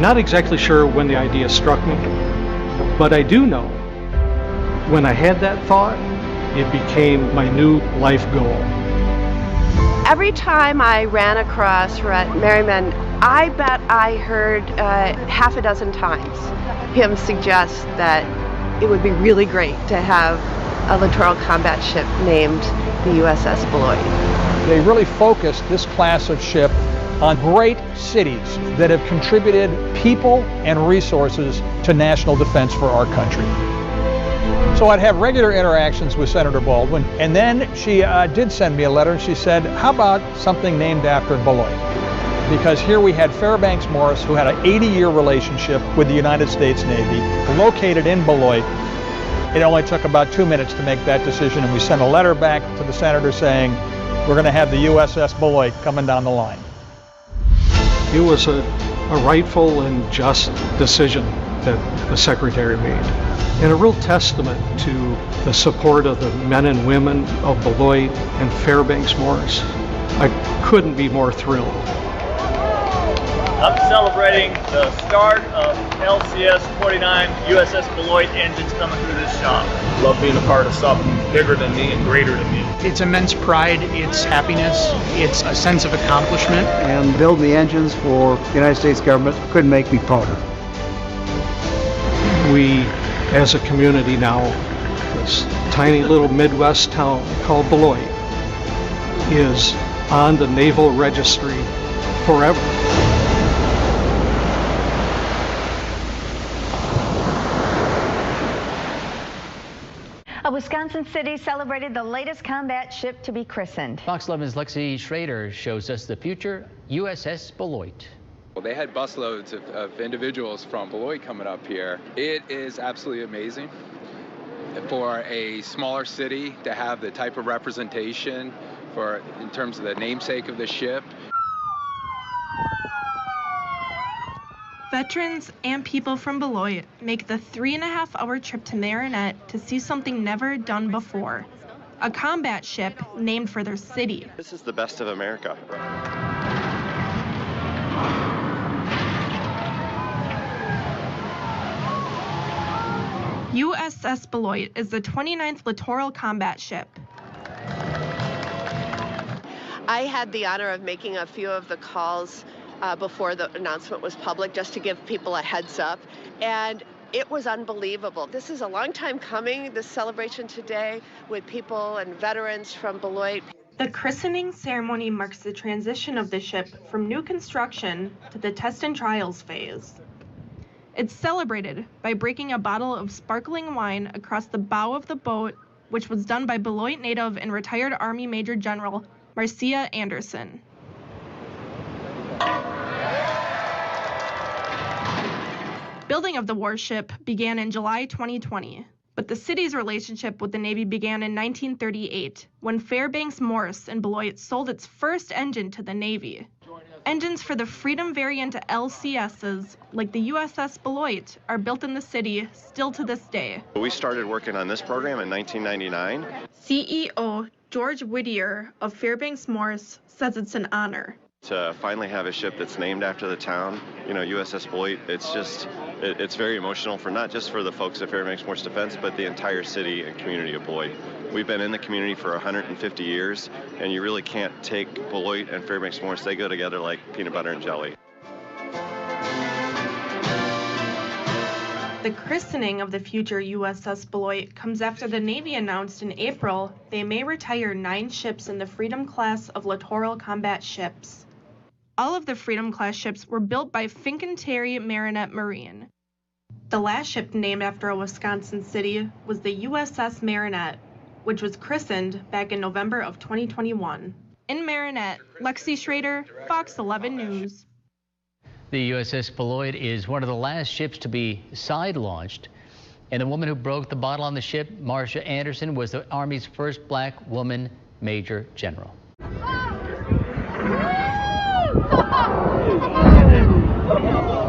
not exactly sure when the idea struck me, but I do know when I had that thought, it became my new life goal. Every time I ran across Merriman, I bet I heard half a dozen times him suggest that it would be really great to have a littoral combat ship named the USS Beloit. They really focused this class of ship on great cities that have contributed people and resources to national defense for our country. So I'd have regular interactions with Senator Baldwin, and then she did send me a letter, and she said, how about something named after Beloit? Because here we had Fairbanks Morris, who had an 80-year relationship with the United States Navy, located in Beloit. It only took about 2 minutes to make that decision, and we sent a letter back to the senator saying, we're going to have the USS Beloit coming down the line. It was a rightful and just decision that the Secretary made, and a real testament to the support of the men and women of Beloit and Fairbanks Morris. I couldn't be more thrilled. I'm celebrating the start of LCS-29 USS Beloit engines coming through this shop. Love being a part of something bigger than me and greater than me. It's immense pride, it's happiness, it's a sense of accomplishment. And building the engines for the United States government couldn't make me prouder. We, as a community now, this tiny little Midwest town called Beloit, is on the Naval Registry forever. A Wisconsin city celebrated the latest combat ship to be christened. Fox 11's Lexi Schrader shows us the future USS Beloit. Well, they had busloads of individuals from Beloit coming up here. It is absolutely amazing for a smaller city to have the type of representation in terms of the namesake of the ship. Veterans and people from Beloit make the 3.5-hour trip to Marinette to see something never done before. A combat ship named for their city. This is the best of America. USS Beloit is the 29th littoral combat ship. I had the honor of making a few of the calls before the announcement was public, just to give people a heads up, and it was unbelievable. This is a long time coming, this celebration today, with people and veterans from Beloit. The christening ceremony marks the transition of the ship from new construction to the test and trials phase. It's celebrated by breaking a bottle of sparkling wine across the bow of the boat, which was done by Beloit native and retired Army Major General Marcia Anderson. Building of the warship began in July 2020, but the city's relationship with the Navy began in 1938, when Fairbanks Morris and Beloit sold its first engine to the Navy. Engines for the Freedom variant LCSs, like the USS Beloit, are built in the city still to this day. We started working on this program in 1999. CEO George Whittier of Fairbanks Morris says it's an honor. To finally have a ship that's named after the town, USS Beloit, it's very emotional for not just for the folks at Fairbanks Morris Defense, but the entire city and community of Beloit. We've been in the community for 150 years, and you really can't take Beloit and Fairbanks Morris. They go together like peanut butter and jelly. The christening of the future USS Beloit comes after the Navy announced in April they may retire 9 ships in the Freedom class of littoral combat ships. All of the Freedom-class ships were built by Fincantieri Marinette Marine. The last ship named after a Wisconsin city was the USS Marinette, which was christened back in November of 2021. In Marinette, Lexi Schrader, Fox 11 News. The USS Beloit is one of the last ships to be side-launched, and the woman who broke the bottle on the ship, Marcia Anderson, was the Army's first black woman Major General. Oh!